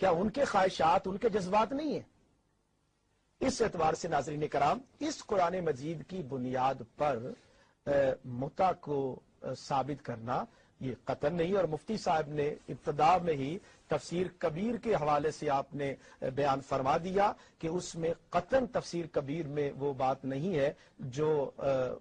کیا ان کے خواہشات، ان کے جذبات نہیں ہیں؟ اس اعتبار سے ناظرین کرام، اس قرآن مجید کی بنیاد پر متع کو ثابت کرنا یہ قطعاً نہیں، اور مفتی صاحب نے ابتدا میں ہی تفسیر کبیر کے حوالے سے آپ نے بیان فرما دیا کہ اس میں قطعاً تفسیر کبیر میں وہ بات نہیں ہے جو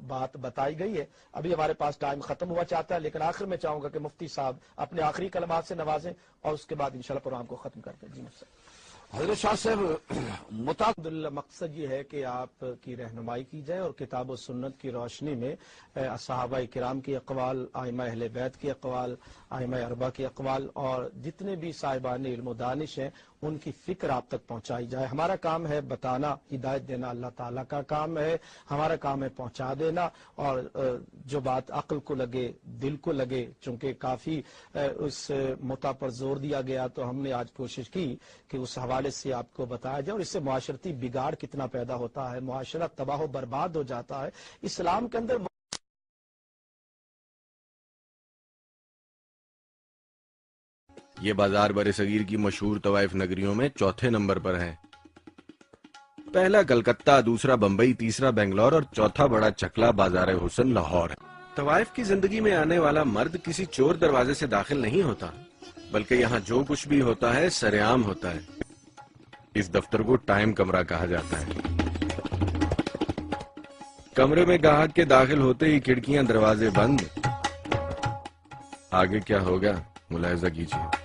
بات بتائی گئی ہے۔ ابھی ہمارے پاس ٹائم ختم ہوا چاہتا ہے، لیکن آخر میں چاہوں گا کہ مفتی صاحب اپنے آخری کلمات سے نوازیں اور اس کے بعد انشاءاللہ پروگرام کو ختم کرتے ہیں۔ جی مفتی صاحب۔ حضرت شاہ صاحب الحمدللہ مقصد یہ ہے کہ آپ کی رہنمائی کی جائے اور کتاب و سنت کی روشنی میں صحابہ کرام کے اقوال، ائمہ اہل بیت کے اقوال، ائمہ اربعہ کے اقوال اور جتنے بھی صاحبان علم و دانش ہیں ان کی فکر آپ تک پہنچائی جائے۔ ہمارا کام ہے بتانا، ہدایت دینا اللہ تعالیٰ کا کام ہے، ہمارا کام ہے پہنچا دینا، اور جو بات عقل کو لگے، دل کو لگے، چونکہ کافی اس متع پر زور دیا گیا تو ہم نے آج کوشش کی کہ اس حوالے سے آپ کو بتایا جائے، اور اس سے معاشرتی بگاڑ کتنا پیدا ہوتا ہے، معاشرہ تباہ و برباد ہو جاتا ہے۔ اسلام کے اندر یہ بازار برصغیر کی مشہور طوائف نگریوں میں چوتھے نمبر پر ہے۔ پہلا کلکتہ، دوسرا بمبئی، تیسرا بنگلور اور چوتھا بڑا چکلا بازار حسن لاہور ہے۔ طوائف کی زندگی میں آنے والا مرد کسی چور دروازے سے داخل نہیں ہوتا، بلکہ یہاں جو کچھ بھی ہوتا ہے سرعام ہوتا ہے۔ اس دفتر کو ٹائم کمرہ کہا جاتا ہے۔ کمرے میں گاہک کے داخل ہوتے ہی کھڑکیاں دروازے بند۔ آگے کیا ہوگا ملاحظہ کیجیے۔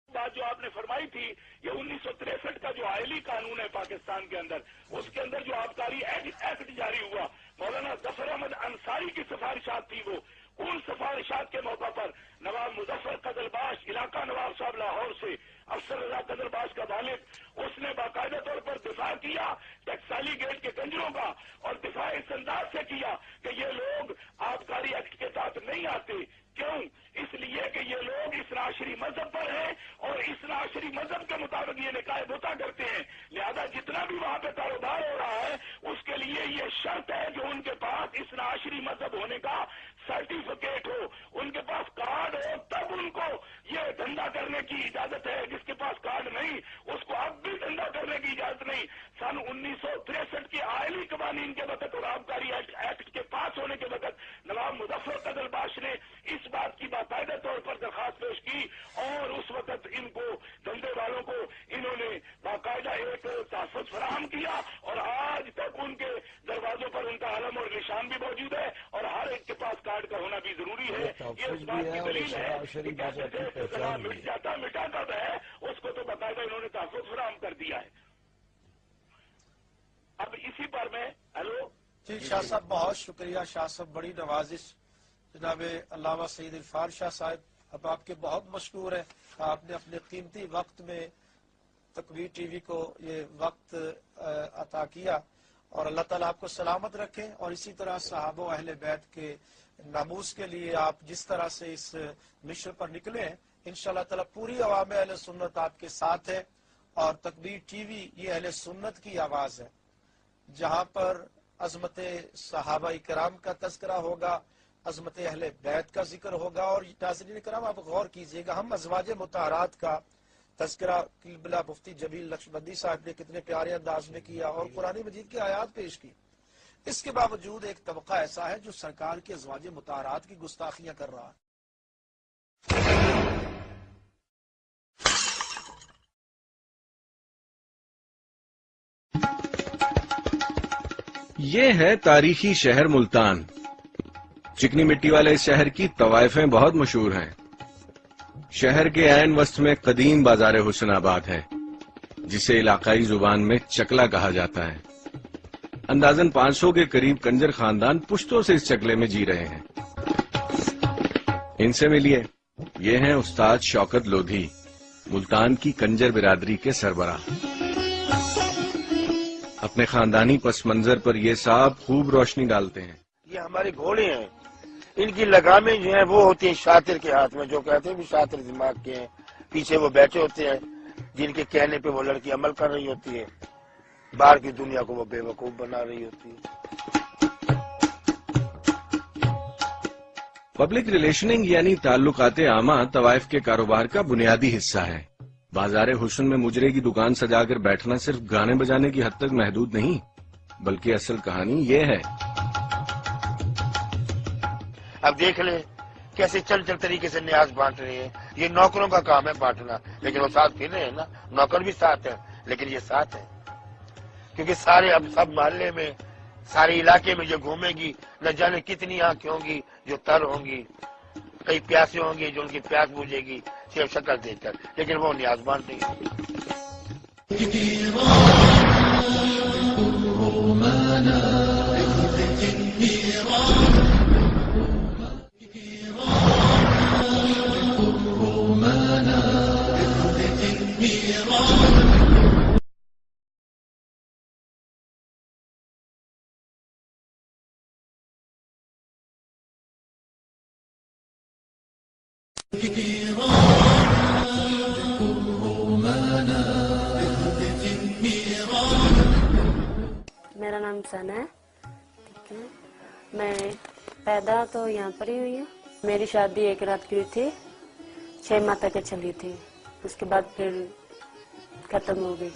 بات جو آپ نے فرمائی تھی، یہ 1963 کا جو آئلی قانون ہے پاکستان کے اندر، اس کے اندر جو آبکاری ایکٹ جاری ہوا، مولانا ظفر احمد انصاری کی سفارشات تھی، وہ ان سفارشات کے موقع پر نواب مظفر قزلباش، علاقہ نواب صاحب لاہور سے، افسر رضا قزلباش کا والد، اس نے باقاعدہ طور پر دفاع کیا ٹیکسالی گیٹ کے گنجروں کا، اور دفاع اس انداز سے کیا کہ یہ لوگ آبکاری ایکٹ کے تحت نہیں آتے۔ کیوں؟ اس لیے کہ یہ لوگ اس ناشری مذہب پر ہیں اور اس ناشری مذہب کے مطابق یہ نکاح بتا کرتے ہیں، لہذا جتنا بھی وہاں پہ کاروبار ہو رہا ہے اس کے لیے یہ شرط ہے کہ ان کے پاس اس ناشری مذہب ہونے کا سرٹیفکیٹ ہو، ان کے پاس کارڈ ہو، تب ان کو یہ دھندا کرنے کی اجازت ہے۔ جس کے پاس کارڈ نہیں اس کو اب بھی دھندا کرنے کی اجازت نہیں۔ سن 1963 کے آئلی قوانین کے وقت اور آبکاری ایکٹ کے پاس ہونے کے وقت نواب مظفر قزلباش نے اس بات کی باقاعدہ طور پر درخواست پیش کی، اور اس وقت ان کو دھندے والوں کو انہوں نے باقاعدہ ایک تحفظ فراہم کیا، اور آج تک ان کے دروازوں پر ان کا علم اور نشان بھی موجود ہے، اور ہر ایک کے پاس کارڈ کا ہونا بھی ضروری ہے۔ یہ اس بات کی دلیل ہے کہ کیسے سلسلہ مٹ جاتا مٹا کب ہے، اس کو تو باقاعدہ انہوں نے تحفظ فراہم کر دیا ہے۔ اب اسی پر میں ہیلو جی شاہ صاحب بہت شکریہ، شاہ صاحب بڑی نوازش جناب علامہ سعید الفار شاہ صاحب، اب آپ کے بہت مشکور ہیں، آپ نے اپنے قیمتی وقت میں تکبیر ٹی وی کو یہ وقت عطا کیا، اور اللہ تعالیٰ آپ کو سلامت رکھیں، اور اسی طرح صحابہ و اہل بیت کے ناموس کے لیے آپ جس طرح سے اس مشن پر نکلے ہیں، انشاءاللہ تعالیٰ پوری عوام اہل سنت آپ کے ساتھ ہے، اور تکبیر ٹی وی یہ اہل سنت کی آواز ہے، جہاں پر عظمت صحابہ کرام کا تذکرہ ہوگا، عظمت اہل بیت کا ذکر ہوگا، اور ناظرین کرام آپ غور کیجئے گا، ہم ازواج مطہرات کا تذکرہ قبلہ مفتی جمیل نقشبندی صاحب نے کتنے پیارے انداز میں کیا، اور قرآن مجید کی آیات پیش کی۔ اس کے باوجود ایک طبقہ ایسا ہے جو سرکار کے ازواج مطہرات کی گستاخیاں کر رہا ہے۔ یہ ہے تاریخی شہر ملتان۔ چکنی مٹی والے اس شہر کی طوائفیں بہت مشہور ہیں۔ شہر کے عین وسط میں قدیم بازار حسن آباد ہے، جسے علاقائی زبان میں چکلا کہا جاتا ہے۔ اندازاً 500 کے قریب کنجر خاندان پشتوں سے اس چکلے میں جی رہے ہیں۔ ان سے ملیے، یہ ہیں استاد شوکت لودھی، ملتان کی کنجر برادری کے سربراہ۔ اب اپنے خاندانی پس منظر پر یہ صاحب خوب روشنی ڈالتے ہیں۔ یہ ہمارے گھوڑے ہیں، ان کی لگامیں جو ہیں وہ ہوتی ہیں شاطر کے ہاتھ میں، جو کہتے ہیں بھی شاطر دماغ کے ہیں، پیچھے وہ بیٹھے ہوتے ہیں جن کے کہنے پہ وہ لڑکی عمل کر رہی ہوتی ہے، باہر کی دنیا کو وہ بے وقوف بنا رہی ہوتی ہے۔ پبلک ریلیشننگ یعنی تعلقات عامہ طوائف کے کاروبار کا بنیادی حصہ ہے۔ بازار حسن میں مجرے کی دکان سجا کر بیٹھنا صرف گانے بجانے کی حد تک محدود نہیں، بلکہ اصل کہانی یہ ہے۔ اب دیکھ لیں کیسے چل چل طریقے سے نیاز بانٹ رہے ہیں، یہ نوکروں کا کام ہے بانٹنا، لیکن وہ ساتھ پھر رہے ہیں نا، نوکر بھی ساتھ ہیں لیکن یہ ساتھ ہے، کیونکہ سارے اب سب محلے میں سارے علاقے میں جو گھومے گی نہ جانے کتنی آنکھیں ہوں گی جو تر ہوں گی، کئی پیاسے ہوں گی جو ان کی پیاس بوجھے گی صرف شکل دیکھ کر، لیکن وہ نیاز بانٹ رہی ہے۔ میرا نام سنا ہے، ٹھیک ہے، میں پیدا تو یہاں پر ہی ہوئی ہوں۔ میری شادی ایک رات کی ہوئی تھی، 6 ماہ تک چلی تھی، اس کے بعد پھر ختم ہو گئی۔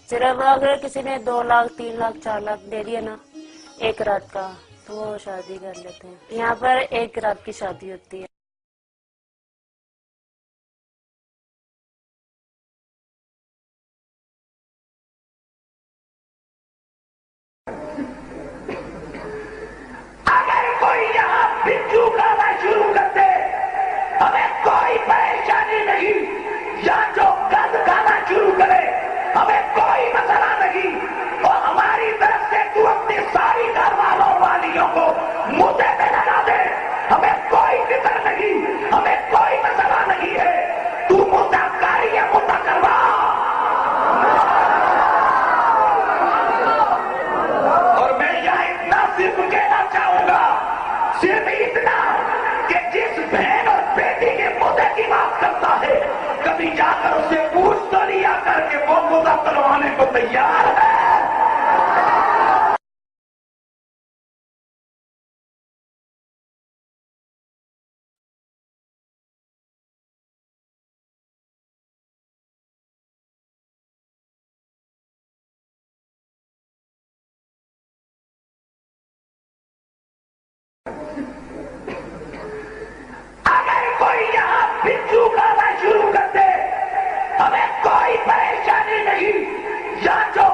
صرف اگر کسی نے 2 لاکھ 3 لاکھ 4 لاکھ دے دیا نا ایک رات کا تو وہ شادی کر لیتے ہیں۔ یہاں پر ایک رات کی شادی ہوتی ہے۔ بچو کھانا شروع کر دے ہمیں کوئی پریشانی نہیں، یا جو گند کھانا شروع کرے ہمیں کوئی مسئلہ نہیں، اور ہماری طرف سے تو اپنی ساری گھر والوں والیوں کو مدعے پہ لگا دے، ہمیں کوئی فکر نہیں، ہمیں کوئی مسئلہ نہیں ہے، تو مدعا کاری یا مدعا کروا۔ اور میں یہاں اتنا صرف کہنا چاہوں گا، صرف اتنا کہ جس بہن اور بیٹی کے مدعے کی بات کرتا ہے کبھی جا کر اسے پوچھ تو لیا کر کے وہ مدعا کروانے کو تیار ہے۔ بچو کھانا شروع کر دے ہمیں کوئی پریشانی نہیں، یا جو